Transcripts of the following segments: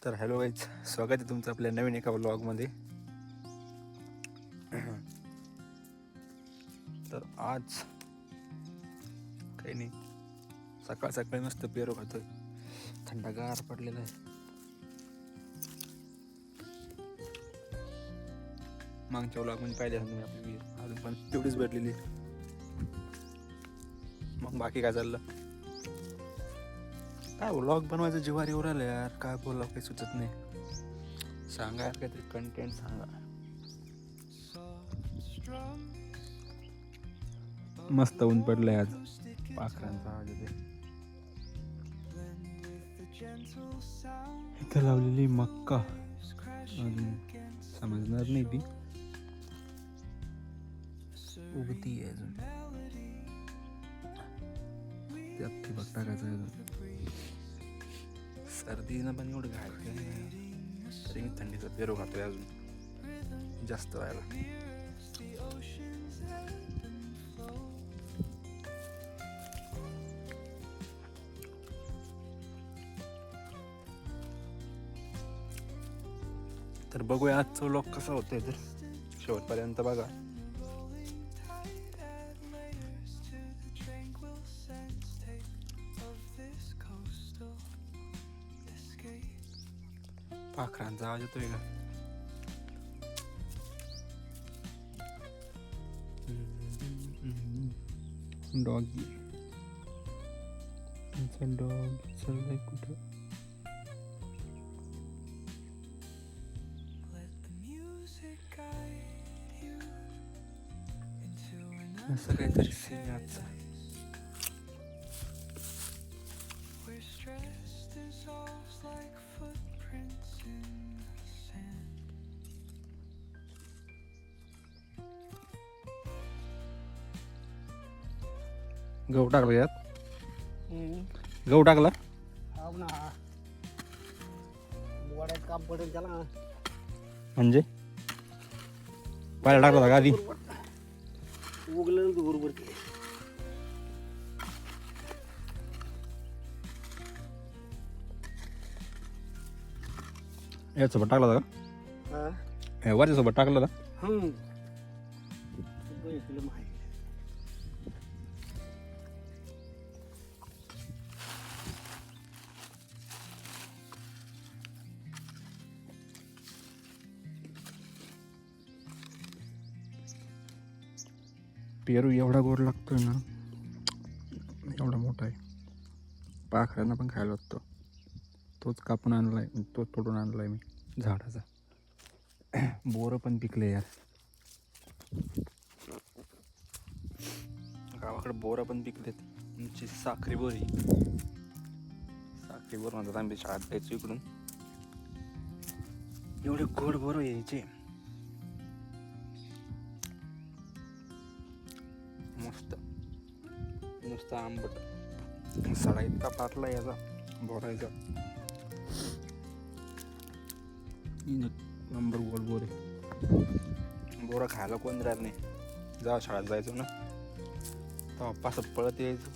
तर hello guys, स्वागत आहे तुमचं आपल्या नवीन एका व्लॉगमध्ये. तर आज काही नाही, सकाळ सकाळी मस्त पेरू खातोय, थंडगार पडलेला आहे. मागच्या व्लॉगमध्ये पाहिले असेल तुम्ही आपली विहीर, अजून पण तेवढीच भेटलेली. मग बाकी काय चाललं? काय व्लॉग बनवायचं जीवार येऊ राहिलं यार, काय बोलावं काही सुचत नाही. सांगा यार काहीतरी कंटेंट सांगा. मस्त ऊन पडलंय आज, पाखरांचा आवाज येते. इथं लावलेली मक्का अजून समजणार नाही, ती उगती आहे अजून, त्यात ठिबक टाकायचं आहे अजून. सर्दीनं पण एवढं घालते तरी मी थंडीचा पेरू खातोय अजून जास्त व्हायला. तर बघूया आजचा व्लॉग कसा होतोय, तर शेवटपर्यंत बघा. पाखरांचा आवाज येतोय का? डॉगी डॉग चाललाय कुठं? असं काहीतरी सीन आजचा. गहू टाकला यात, गहू टाकला काम पडेल त्याला. म्हणजे पाहिला टाकला का आधी? उगलं बरोबर. यासोबत टाकला का? वरच्या सोबत टाकला का? पेरू एवढा गोड लागतोय ना, एवढा मोठा आहे, पाखरांना पण खायला लागतो. तोच कापून आणलाय, तोच तोडून आणलाय मी झाडाचा. बोरं पण पिकले यार, गावाकडे बोरं पण पिकलेत. आमची साखरी बोरी, साखरी बोर म्हणतात आम्ही शाळेत जायचो इकडून. एवढे गोड बोरं यायचे, मस्त नुसतं आंबट. सडा इतका पातला याचा बोरायचा, नंबर गोड बोर आहे. बोरं खायला कोण राहत नाही. जेव्हा शाळेत जायचो ना, तेव्हा पास पळत यायचो,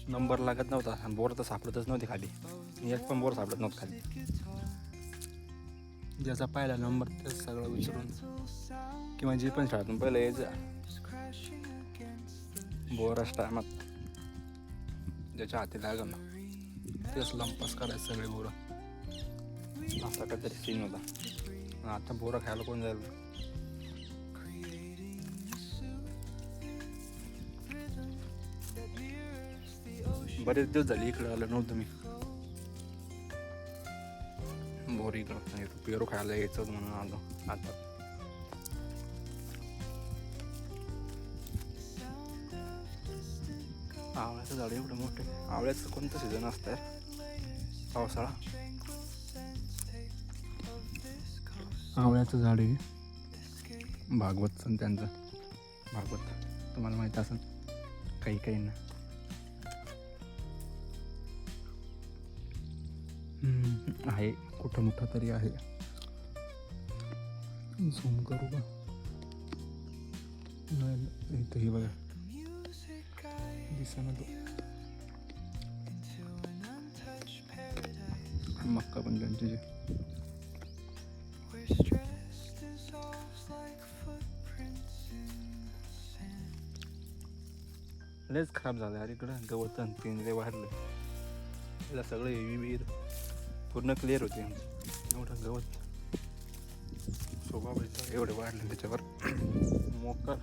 नंबर लागत नव्हता आणि बोर तर सापडतच नव्हते खाली. एक पण बोर सापडत नव्हतं खाली. ज्याचा पहिला नंबर ते सगळं विचारून किंवा जे पण शाळेतून पहिलं यायचं बोराच टायमात, ज्याच्या हाती लागल ना तेच लंपास करायचं सगळे बोरं. असा काहीतरी सीन होता. आता बोरं खायला कोण जाईल? बरेच दिवस झाले इकडे आलं नव्हतं मी. बोर इकडं पेरू खायला यायचं म्हणून आलो आता. आवळ्याचं झाड एवढं मोठे. आवळ्याचं कोणतं सीझन असतं? पावसाळा. आवळ्याचं झाड आहे, भागवत सण त्यांचं. भागवत तुम्हाला माहीत असेल काही काही ना. आहे कुठं मोठं तरी आहे. झूम करू का? नाही इथं हे बघा, दिसेना तो. मक्का पण त्यांची लयच खराब झालं अरे इकडं गवत पिंजरे वाढले त्याला सगळं हेवी विहीर पूर्ण क्लिअर होते एवढं गवत स्वभाव एवढे वाढले त्याच्यावर मोकर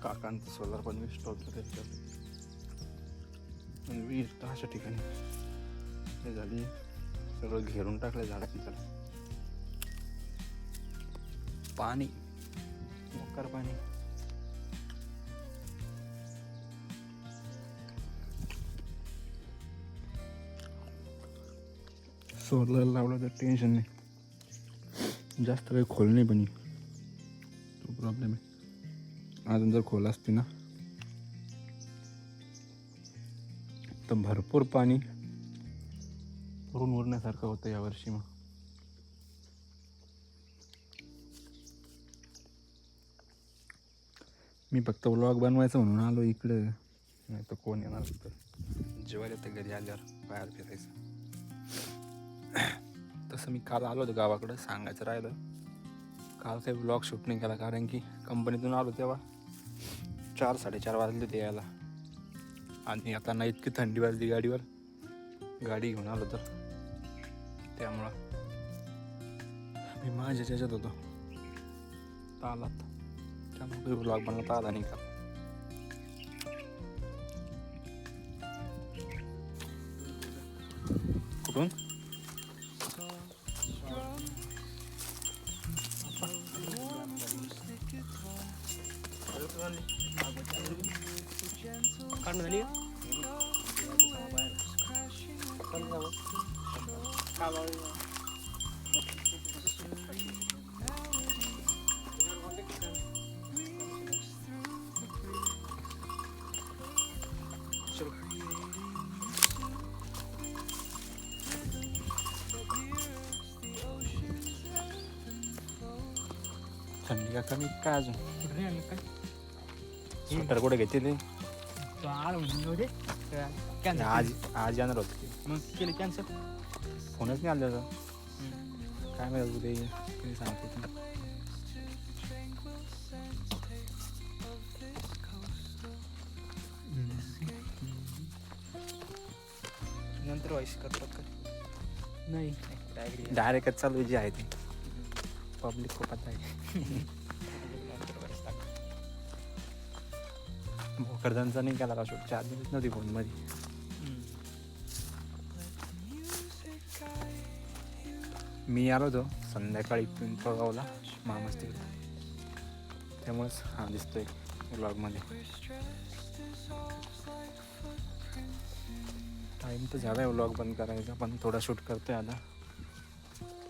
काकांचं सोलार पण मी स्टॉप झालं त्याच्यावर आणि विहीर तर अशा ठिकाणी ते झाली सगळं घेरून टाकलं झाडांनी त्याला पाणी मोकर पाणी सोलर लावलं तर टेन्शन नाही जास्त काही खोल नाही पण तो प्रॉब्लेम आहे अजून जर खोल असते ना तर भरपूर पाणी पुरून उरण्यासारखं होतं यावर्षी मग मी फक्त व्लॉग बनवायचं म्हणून आलो इकडं नाही तर कोण येणार होतं जेव्हा येतं घरी आल्यावर बाहेर फिरायचं तसं मी काल आलो होतो गावाकडं सांगायचं राहिलं काल काही व्लॉग शूट नाही केला कारण की कंपनीतून आलो तेव्हा 4-4:30 वाजले होते यायला आणि आता ना इतकी थंडी वाजली गाडीवर गाडी घेऊन आलो तर त्यामुळं मी माझ्या त्याच्यात होतो तालात त्यामुळे व्लॉग बनवता आला नाही का कुठून काढणं झाली थंडी का कमी काय अजून स्वेटर कुठे घेतले आज आज येणार होतं ते मग केलं कॅन्सल फोनच नाही आला त्याचा काय माहिती ते तुम्ही सांगते नंतर व्हॉइस करतात का नाही डायरेक्टच चालू जी आहे ती पब्लिक खूप आता आहे भोकरदांचा नाही केला का शूट चार्जिंगच नव्हती फोनमध्ये मी आलो होतो संध्याकाळी पिंपळगावला मामाच तिकडे त्यामुळेच हा दिसतोय व्लॉगमध्ये टाईम तर झाला आहे व्लॉग बंद करायचा पण थोडा शूट करतोय आता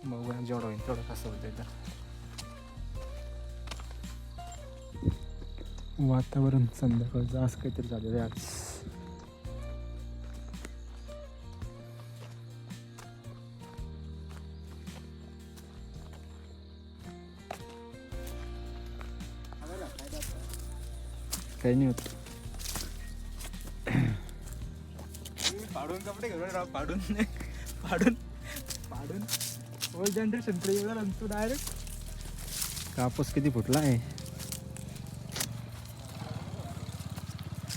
बघूया जेवढं होईल तेवढं कसं होतं तर वातावरण संध्याकाळचं असं काहीतरी झालेलं आहे आज काही नाही होत पाडून कपडे घेऊन राव पाडून पाडून पाडून ओल्ड जनरेशन प्ले तू डायरेक्ट कापूस किती फुटला आहे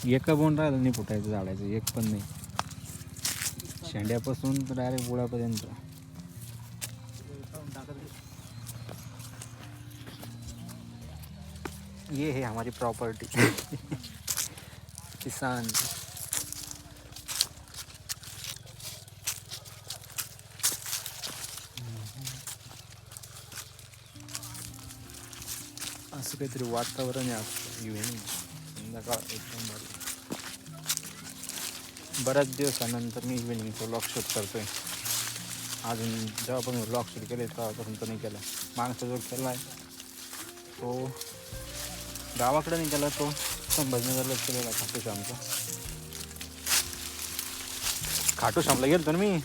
एका बोंड राहिलं नाही फुटायचं झाडायचं एक पण नाही शेंड्यापासून तर डायरेक्ट बुळापर्यंत ये है हमारी प्रॉपर्टी किसान असं काहीतरी वातावरण आहे असतं इव्हिनिंग संध्याकाळ एकदम भारी बऱ्याच दिवसानंतर मी इव्हिनिंगचा व्लॉग शूट करतोय अजून जेव्हा पण व्लॉग शूट केले तेव्हापासून तो नाही केला मागचा जो केला आहे तो गावाकडे नाही केला तो संभाजीनगरलाच केलेला खाटूश्यामचा खाटूश्यामला गेलतो ना मी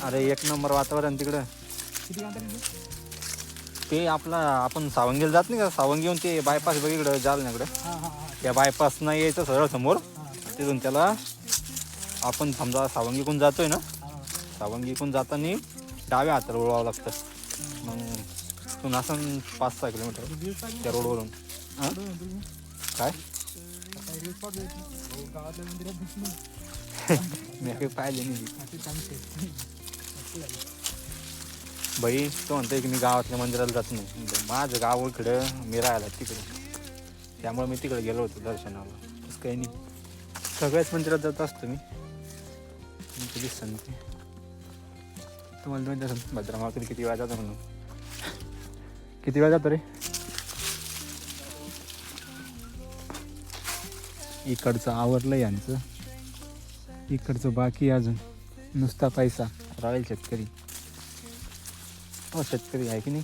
अरे एक नंबर वातावरण तिकडं ते आपला आपण सावंगीला जात नाही का सावंगीहून ते बायपास बघ इकडं जालन्याकडं त्या बायपास नाही यायचं सरळ समोर तिथून त्याला आपण समजा सावंगीकडून जातोय ना, हा. सावंगीकडून जाताना डाव्या हाताला वळवावं लागतं. मग तू असं 5-6 किलोमीटर रील्स टाकली त्या रोडवरून. हां कुठं म्हणतो तुम्ही? काय आता रील्स पाहतोय ना. हो, गावातल्या मंदिरात बसलो. मी काही पाहिले नाही. अशी चांगली आहे. मस्त झाली. बाई तो म्हणतोय की मी गावातल्या मंदिराला जात नाही. माझं गाव इकडं, मी राहायला तिकडे, त्यामुळे मी तिकडे गेलो होतो दर्शनाला. तसं काही नाही, सगळ्याच मंदिरात जात असतो मी. कधी सांगते तुम्हाला माहिती असेल भद्रामातून किती वेळा जातो म्हणून. किती वेळा जातो रे? इकडचं आवरलं यांचं, इकडचं बाकी अजून. नुसता पैसा राहील शेतकरी. हो शेतकरी आहे की नाही.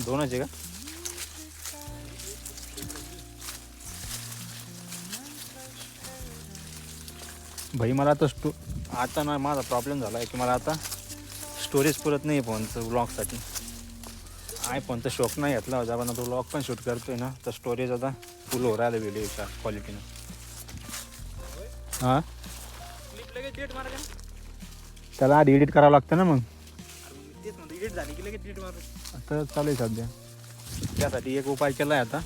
दोनच आहे का? भाई मला आता आता ना माझा प्रॉब्लेम झाला आहे की मला आता स्टोरेज पुरत नाही आहे फोनचं ब्लॉगसाठी. आयफोनचा शॉक नाही घेतला होता, पण तो ब्लॉग पण शूट करतोय ना, तर स्टोरेज आता फुल हो राहिलं व्हिडिओच्या क्वालिटीनं. हां क्लिप लगेच डिलीट मारा का? त्याला आधी एडिट करावं लागतं ना. मग अरे मग तेच म्हणतो, एडिट झाली की लगेच डिलीट मारू. आता चालू आहे सध्या. त्यासाठी एक उपाय केला आहे आता.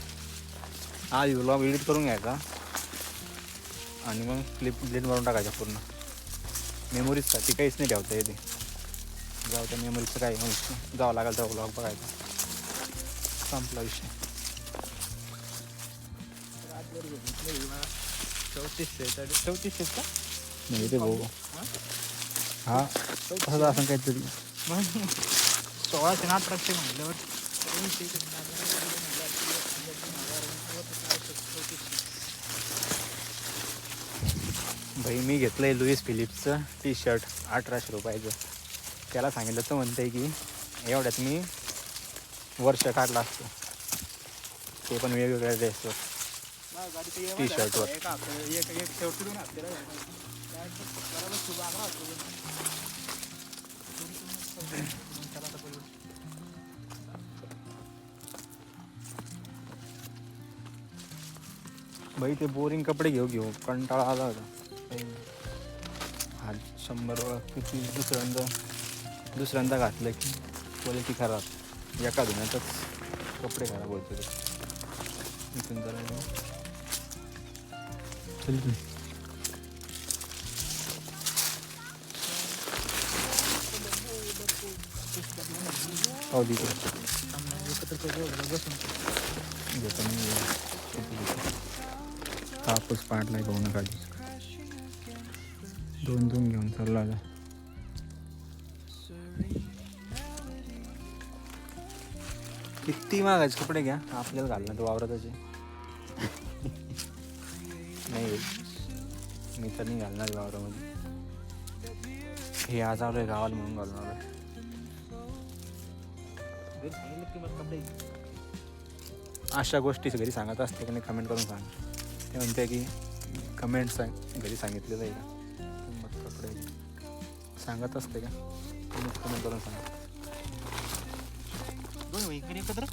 आधी व्लॉग एडिट करून घ्यायचा आणि मग क्लिप डिलीट मारून टाकायचा पूर्ण. मेमोरीजसाठी काहीच नाही ठेवता येते. जाऊ त्या मेमोरीचं काही मग जावं लागेल तर व्लॉग बघायचा. संपला विषय. 3400 का? नाही रे भाऊ. हा तसंच असं काहीतरी. मग 1600 ना 1800 म्हटल्यावर भाई मी घेतलं आहे लुईस फिलिप्सचं टी शर्ट 1800 रुपयाचं. त्याला सांगितलं तर म्हणतं आहे की एवढ्यात मी वर्ष काढला असतो, ते पण वेगवेगळ्या ड्रेसवर. टी शर्टवर. एक शेवटी 2 हप्ते भाई ते बोरिंग कपडे घेऊ कंटाळा आला होता. हा 100 किती दुसऱ्यांदा घातलं की क्वालिटी खराब. एका धुण्यातच कपडे खराब होते ते. इथून जरा चल की. पाहू दे घेतो मी. कापूस पाडलाय भाऊ नका. 2 घेऊन चालला आता. किती महागाचे कपडे घ्या आपल्याला घालणं तर वावराताचे. नाही मी तर नाही घालणार वावरामध्ये. हे आज आलो आहे गावाला म्हणून घालून आलो. अशा गोष्टी घरी सांगत असते की नाही कमेंट करून सांग. ते म्हणते की कमेंट सांग घरी सांगितलेलं आहे का मग कपडे सांगत असते का कमेंट करून सांग. इकडे एकत्र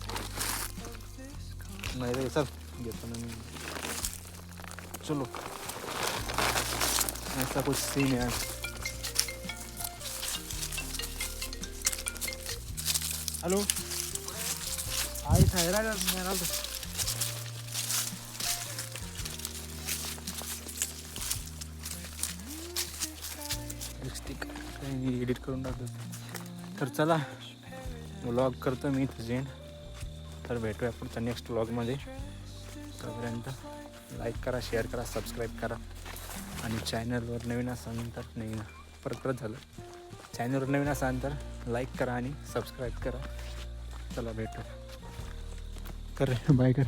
नाही रे चल घेतो ना मी. चलो ऐसा कुछ सीन है. हॅलो. आई थायराइड मिळाला तो. लिपस्टिक काही एडिट करून टाकतो. तर चला व्लॉग करतो मी तुझे. तर भेटूया पुढच्या नेक्स्ट व्लॉगमध्ये. तोपर्यंत लाईक करा, शेअर करा, सबस्क्राईब करा. आणि चॅनलवर नवीन असाल तर नाही ना परत झालं. चॅनलवर नवीन असाल तर लाईक करा आणि सबस्क्राईब करा. चला भेटू. कर बाय कर.